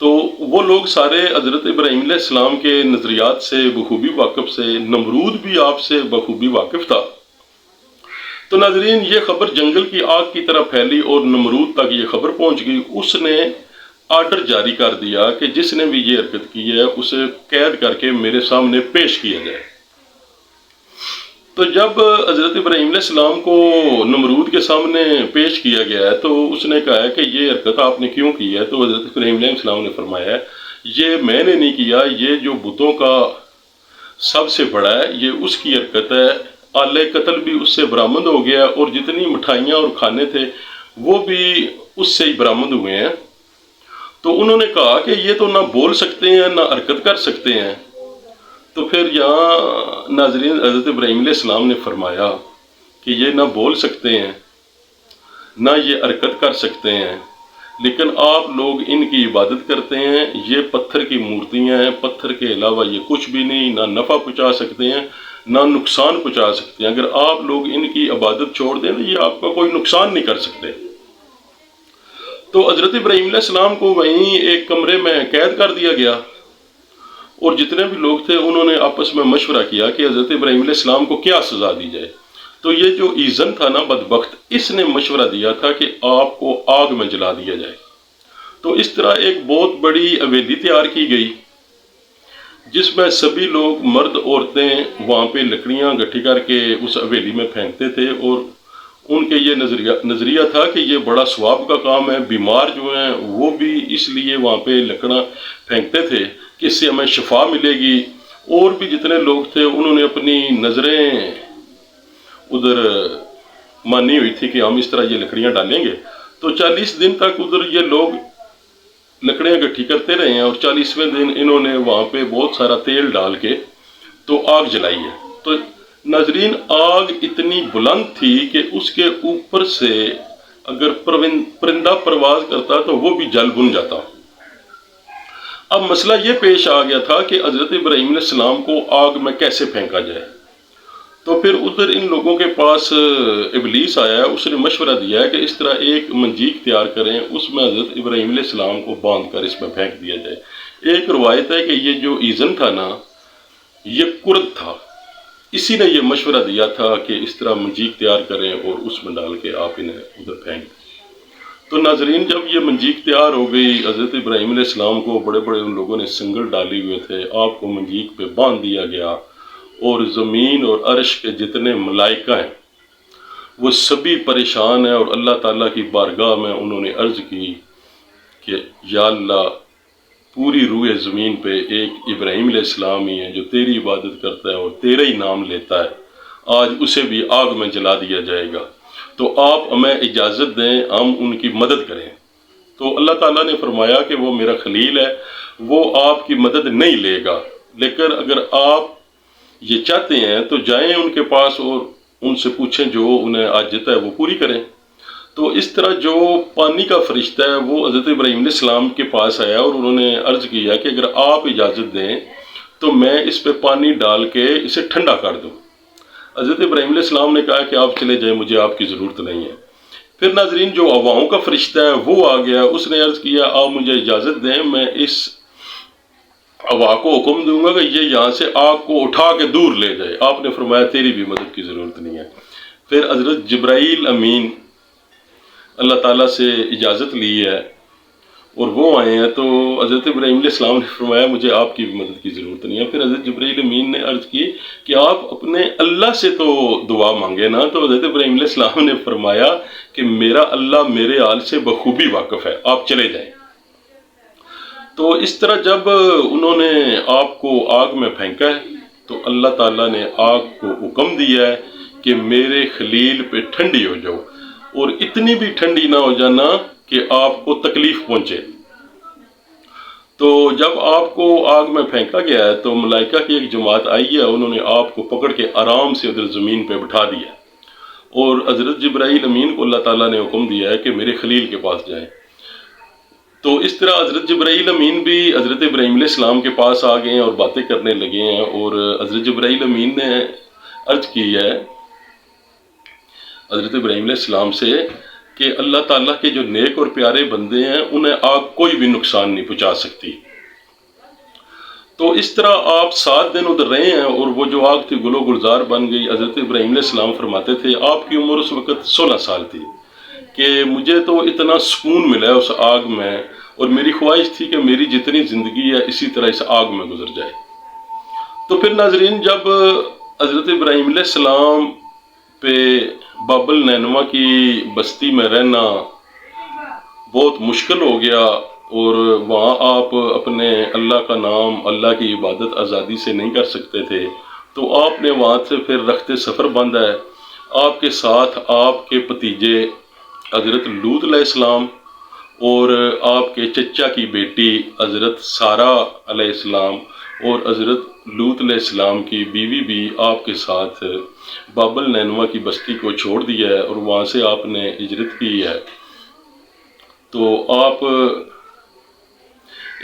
تو وہ لوگ سارے حضرت ابراہیم علیہ السلام کے نظریات سے بخوبی واقف سے، نمرود بھی آپ سے بخوبی واقف تھا۔ تو ناظرین، یہ خبر جنگل کی آگ کی طرح پھیلی اور نمرود تک یہ خبر پہنچ گئی۔ اس نے آرڈر جاری کر دیا کہ جس نے بھی یہ حرکت کی ہے اسے قید کر کے میرے سامنے پیش کیا جائے۔ تو جب حضرت ابراہیم علیہ السلام کو نمرود کے سامنے پیش کیا گیا ہے تو اس نے کہا ہے کہ یہ حرکت آپ نے کیوں کی ہے؟ تو حضرت ابراہیم علیہ السلام نے فرمایا ہے یہ میں نے نہیں کیا، یہ جو بتوں کا سب سے بڑا ہے یہ اس کی حرکت ہے، آلہ قتل بھی اس سے برآمد ہو گیا اور جتنی مٹھائیاں اور کھانے تھے وہ بھی اس سے ہی برآمد ہوئے ہیں۔ تو انہوں نے کہا کہ یہ تو نہ بول سکتے ہیں نہ حرکت کر سکتے ہیں۔ تو پھر یہاں ناظرین حضرت ابراہیم علیہ السلام نے فرمایا کہ یہ نہ بول سکتے ہیں نہ یہ حرکت کر سکتے ہیں، لیکن آپ لوگ ان کی عبادت کرتے ہیں، یہ پتھر کی مورتیاں ہیں، پتھر کے علاوہ یہ کچھ بھی نہیں، نہ نفع پہنچا سکتے ہیں نہ نقصان پہنچا سکتے ہیں۔ اگر آپ لوگ ان کی عبادت چھوڑ دیں تو یہ آپ کا کوئی نقصان نہیں کر سکتے۔ تو حضرت ابراہیم علیہ السلام کو وہیں ایک کمرے میں قید کر دیا گیا، اور جتنے بھی لوگ تھے انہوں نے آپس میں مشورہ کیا کہ حضرت ابراہیم علیہ السلام کو کیا سزا دی جائے۔ تو یہ جو ایزن تھا نا بدبخت، اس نے مشورہ دیا تھا کہ آپ کو آگ میں جلا دیا جائے۔ تو اس طرح ایک بہت بڑی حویلی تیار کی گئی جس میں سبھی لوگ مرد عورتیں وہاں پہ لکڑیاں گٹھی کر کے اس حویلی میں پھینکتے تھے، اور ان کے یہ نظریہ تھا کہ یہ بڑا ثواب کا کام ہے۔ بیمار جو ہیں وہ بھی اس لیے وہاں پہ لکڑیاں پھینکتے تھے کہ اس سے ہمیں شفا ملے گی۔ اور بھی جتنے لوگ تھے انہوں نے اپنی نظریں ادھر مانی ہوئی تھی کہ ہم اس طرح یہ لکڑیاں ڈالیں گے۔ تو 40 دن تک ادھر یہ لوگ لکڑیاں گٹھی کرتے رہے ہیں، اور 40ویں دن انہوں نے وہاں پہ بہت سارا تیل ڈال کے تو آگ جلائی ہے۔ تو ناظرین، آگ اتنی بلند تھی کہ اس کے اوپر سے اگر پرندہ پرواز کرتا تو وہ بھی جل بن جاتا۔ اب مسئلہ یہ پیش آ گیا تھا کہ حضرت ابراہیم علیہ السلام کو آگ میں کیسے پھینکا جائے۔ تو پھر ادھر ان لوگوں کے پاس ابلیس آیا ہے، اس نے مشورہ دیا ہے کہ اس طرح ایک منجیق تیار کریں، اس میں حضرت ابراہیم علیہ السلام کو باندھ کر اس میں پھینک دیا جائے۔ ایک روایت ہے کہ یہ جو ایزن تھا نا یہ کرد تھا، اسی نے یہ مشورہ دیا تھا کہ اس طرح منجیق تیار کریں اور اس میں ڈال کے آپ انہیں ادھر پھینک دیں۔ تو ناظرین، جب یہ منجیق تیار ہو گئی، حضرت ابراہیم علیہ السلام کو بڑے بڑے ان لوگوں نے سنگل ڈالے ہوئے تھے، آپ کو منجیق پہ باندھ دیا گیا، اور زمین اور عرش کے جتنے ملائکہ ہیں وہ سبھی پریشان ہیں، اور اللہ تعالیٰ کی بارگاہ میں انہوں نے عرض کی کہ یا اللہ، پوری روئے زمین پہ ایک ابراہیم علیہ السلام ہی ہے جو تیری عبادت کرتا ہے اور تیرا ہی نام لیتا ہے، آج اسے بھی آگ میں جلا دیا جائے گا، تو آپ ہمیں اجازت دیں ہم ان کی مدد کریں۔ تو اللہ تعالیٰ نے فرمایا کہ وہ میرا خلیل ہے، وہ آپ کی مدد نہیں لے گا، لیکن اگر آپ یہ چاہتے ہیں تو جائیں ان کے پاس اور ان سے پوچھیں جو انہیں حاجت ہے وہ پوری کریں۔ تو اس طرح جو پانی کا فرشتہ ہے وہ حضرت ابراہیم علیہ السلام کے پاس آیا، اور انہوں نے عرض کیا کہ اگر آپ اجازت دیں تو میں اس پہ پانی ڈال کے اسے ٹھنڈا کر دوں۔ حضرت ابراہیم علیہ السلام نے کہا کہ آپ چلے جائیں، مجھے آپ کی ضرورت نہیں ہے۔ پھر ناظرین، جو ہواؤں کا فرشتہ ہے وہ آ گیا، اس نے عرض کیا آپ مجھے اجازت دیں، میں اس ہوا کو حکم دوں گا کہ یہ یہاں سے آگ کو اٹھا کے دور لے جائے۔ آپ نے فرمایا تیری بھی مدد کی ضرورت نہیں ہے۔ پھر حضرت جبرائیل امین اللہ تعالیٰ سے اجازت لی ہے اور وہ آئے ہیں، تو حضرت ابراہیم علیہ السلام نے فرمایا مجھے آپ کی بھی مدد کی ضرورت نہیں ہے۔ پھر حضرت جبرائیل امین نے عرض کی کہ آپ اپنے اللہ سے تو دعا مانگے نا، تو حضرت ابراہیم علیہ السلام نے فرمایا کہ میرا اللہ میرے حال سے بخوبی واقف ہے، آپ چلے جائیں۔ تو اس طرح جب انہوں نے آپ کو آگ میں پھینکا ہے تو اللہ تعالیٰ نے آگ کو حکم دیا ہے کہ میرے خلیل پہ ٹھنڈی ہو جاؤ، اور اتنی بھی ٹھنڈی نہ ہو جانا کہ آپ کو تکلیف پہنچے۔ تو جب آپ کو آگ میں پھینکا گیا ہے تو ملائکہ کی ایک جماعت آئی ہے، انہوں نے آپ کو پکڑ کے آرام سے ادھر زمین پہ بٹھا دیا، اور حضرت جبرائیل امین کو اللہ تعالیٰ نے حکم دیا ہے کہ میرے خلیل کے پاس جائیں۔ تو اس طرح حضرت جبرائیل امین بھی حضرت ابراہیم علیہ السلام کے پاس آ گئے ہیں اور باتیں کرنے لگے ہیں، اور حضرت جبرائیل امین نے عرض کی ہے حضرت ابراہیم علیہ السلام سے کہ اللہ تعالیٰ کے جو نیک اور پیارے بندے ہیں انہیں آگ کوئی بھی نقصان نہیں پہنچا سکتی۔ تو اس طرح آپ 7 دن ادھر رہے ہیں، اور وہ جو آگ تھی گل و گلزار بن گئی۔ حضرت ابراہیم علیہ السلام فرماتے تھے، آپ کی عمر اس وقت 16 سال تھی، کہ مجھے تو اتنا سکون ملا اس آگ میں، اور میری خواہش تھی کہ میری جتنی زندگی ہے اسی طرح اس آگ میں گزر جائے۔ تو پھر ناظرین، جب حضرت ابراہیم علیہ السلام پہ باب النینوا کی بستی میں رہنا بہت مشکل ہو گیا، اور وہاں آپ اپنے اللہ کا نام، اللہ کی عبادت آزادی سے نہیں کر سکتے تھے، تو آپ نے وہاں سے پھر رخت سفر باندھا ہے۔ آپ کے ساتھ آپ کے بھتیجے حضرت لوط علیہ السلام اور آپ کے چچا کی بیٹی حضرت سارہ علیہ السلام اور حضرت لوط علیہ السلام کی بیوی بھی آپ کے ساتھ باب النینوا کی بستی کو چھوڑ دیا ہے، اور وہاں سے آپ نے ہجرت کی ہے۔ تو آپ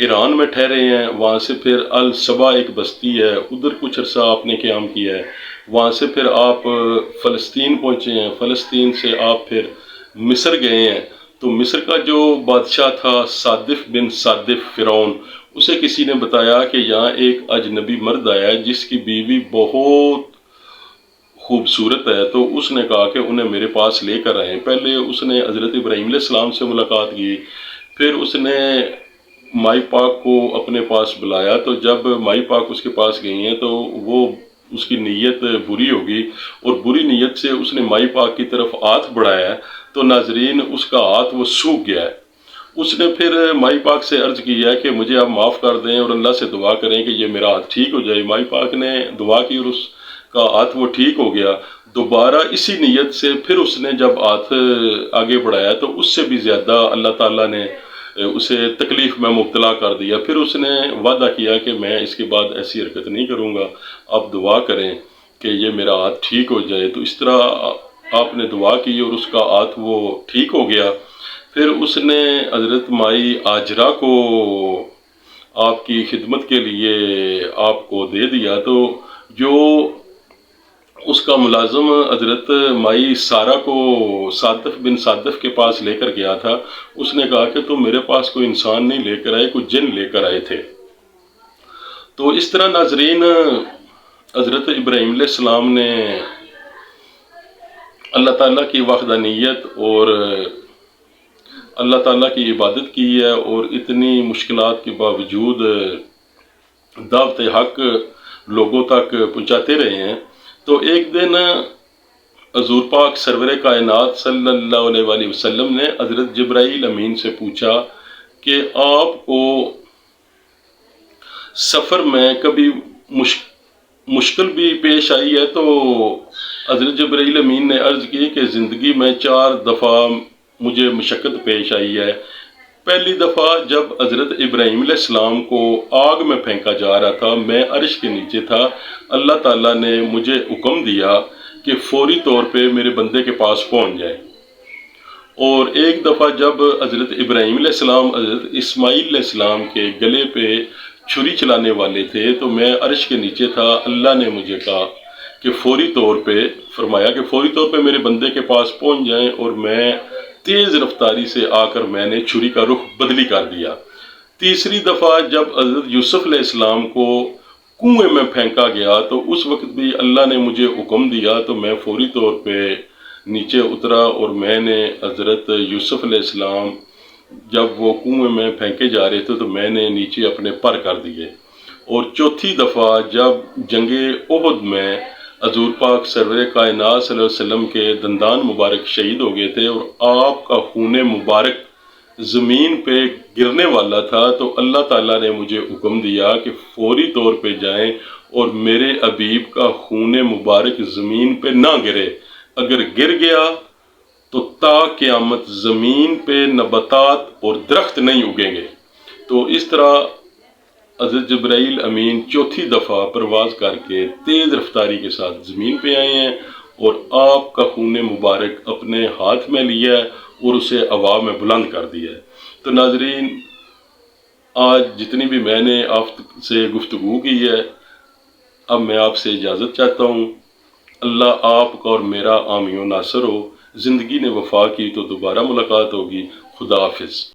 ایران میں ٹھہرے ہیں، وہاں سے پھر الصبا ایک بستی ہے، ادھر کچھ عرصہ آپ نے قیام کیا ہے۔ وہاں سے پھر آپ فلسطین پہنچے ہیں، فلسطین سے آپ پھر مصر گئے ہیں۔ تو مصر کا جو بادشاہ تھا صادف بن صادف فرعون، اسے کسی نے بتایا کہ یہاں ایک اجنبی مرد آیا ہے جس کی بیوی بہت خوبصورت ہے، تو اس نے کہا کہ انہیں میرے پاس لے کر آئیں۔ پہلے اس نے حضرت ابراہیم علیہ السلام سے ملاقات کی، پھر اس نے مائی پاک کو اپنے پاس بلایا۔ تو جب مائی پاک اس کے پاس گئی ہیں تو وہ اس کی نیت بری ہوگی، اور بری نیت سے اس نے مائی پاک کی طرف ہاتھ بڑھایا ہے، تو ناظرین اس کا ہاتھ وہ سوکھ گیا ہے۔ اس نے پھر مائی پاک سے عرض کی ہے کہ مجھے آپ معاف کر دیں اور اللہ سے دعا کریں کہ یہ میرا ہاتھ ٹھیک ہو جائے۔ مائی پاک نے دعا کی اور اس کا ہاتھ وہ ٹھیک ہو گیا۔ دوبارہ اسی نیت سے پھر اس نے جب ہاتھ آگے بڑھایا تو اس سے بھی زیادہ اللہ تعالیٰ نے اسے تکلیف میں مبتلا کر دیا۔ پھر اس نے وعدہ کیا کہ میں اس کے بعد ایسی حرکت نہیں کروں گا، آپ دعا کریں کہ یہ میرا ہاتھ ٹھیک ہو جائے۔ تو اس طرح آپ نے دعا کی اور اس کا ہاتھ وہ ٹھیک ہو گیا۔ پھر اس نے حضرت مائی ہاجرہ کو آپ کی خدمت کے لیے آپ کو دے دیا۔ تو جو اس کا ملازم حضرت مائی سارہ کو صادف بن صادف کے پاس لے کر گیا تھا، اس نے کہا کہ تم میرے پاس کوئی انسان نہیں لے کر آئے، کوئی جن لے کر آئے تھے۔ تو اس طرح ناظرین حضرت ابراہیم علیہ السلام نے اللہ تعالیٰ کی وحدانیت اور اللہ تعالیٰ کی عبادت کی ہے، اور اتنی مشکلات کے باوجود دعوت حق لوگوں تک پہنچاتے رہے ہیں۔ تو ایک دن حضور پاک سرور کائنات صلی اللہ علیہ وآلہ وسلم نے حضرت جبرائیل امین سے پوچھا کہ آپ کو سفر میں کبھی مشکل بھی پیش آئی ہے؟ تو حضرت جبرائیل امین نے عرض کی کہ زندگی میں 4 دفعہ مجھے مشقت پیش آئی ہے۔ پہلی دفعہ جب حضرت ابراہیم علیہ السلام کو آگ میں پھینکا جا رہا تھا، میں عرش کے نیچے تھا، اللہ تعالیٰ نے مجھے حکم دیا کہ فوری طور پہ میرے بندے کے پاس پہنچ جائے۔ اور ایک دفعہ جب حضرت ابراہیم علیہ السلام حضرت اسماعیل علیہ السلام کے گلے پہ چھری چلانے والے تھے، تو میں عرش کے نیچے تھا، اللہ نے مجھے کہا کہ فوری طور پہ فرمایا کہ فوری طور پہ میرے بندے کے پاس پہنچ جائیں، اور میں تیز رفتاری سے آ کر میں نے چھری کا رخ بدلی کر دیا۔ تیسری دفعہ جب حضرت یوسف علیہ السلام کو کنویں میں پھینکا گیا تو اس وقت بھی اللہ نے مجھے حکم دیا، تو میں فوری طور پہ نیچے اترا، اور میں نے حضرت یوسف علیہ السلام جب وہ کنویں میں پھینکے جا رہے تھے تو میں نے نیچے اپنے پر کر دیے۔ اور چوتھی دفعہ جب جنگ احد میں حضور پاک سرور کائنات صلی اللہ علیہ وسلم کے دندان مبارک شہید ہو گئے تھے، اور آپ کا خون مبارک زمین پہ گرنے والا تھا، تو اللہ تعالیٰ نے مجھے حکم دیا کہ فوری طور پہ جائیں اور میرے حبیب کا خون مبارک زمین پہ نہ گرے، اگر گر گیا تو تا قیامت زمین پہ نباتات اور درخت نہیں اگیں گے۔ تو اس طرح حضرت جبرائیل امین چوتھی دفعہ پرواز کر کے تیز رفتاری کے ساتھ زمین پہ آئے ہیں، اور آپ کا خون مبارک اپنے ہاتھ میں لیا ہے اور اسے ہوا میں بلند کر دیا ہے۔ تو ناظرین، آج جتنی بھی میں نے آپ سے گفتگو کی ہے، اب میں آپ سے اجازت چاہتا ہوں۔ اللہ آپ کا اور میرا حامی و ناصر ہو۔ زندگی نے وفا کی تو دوبارہ ملاقات ہوگی۔ خدا حافظ۔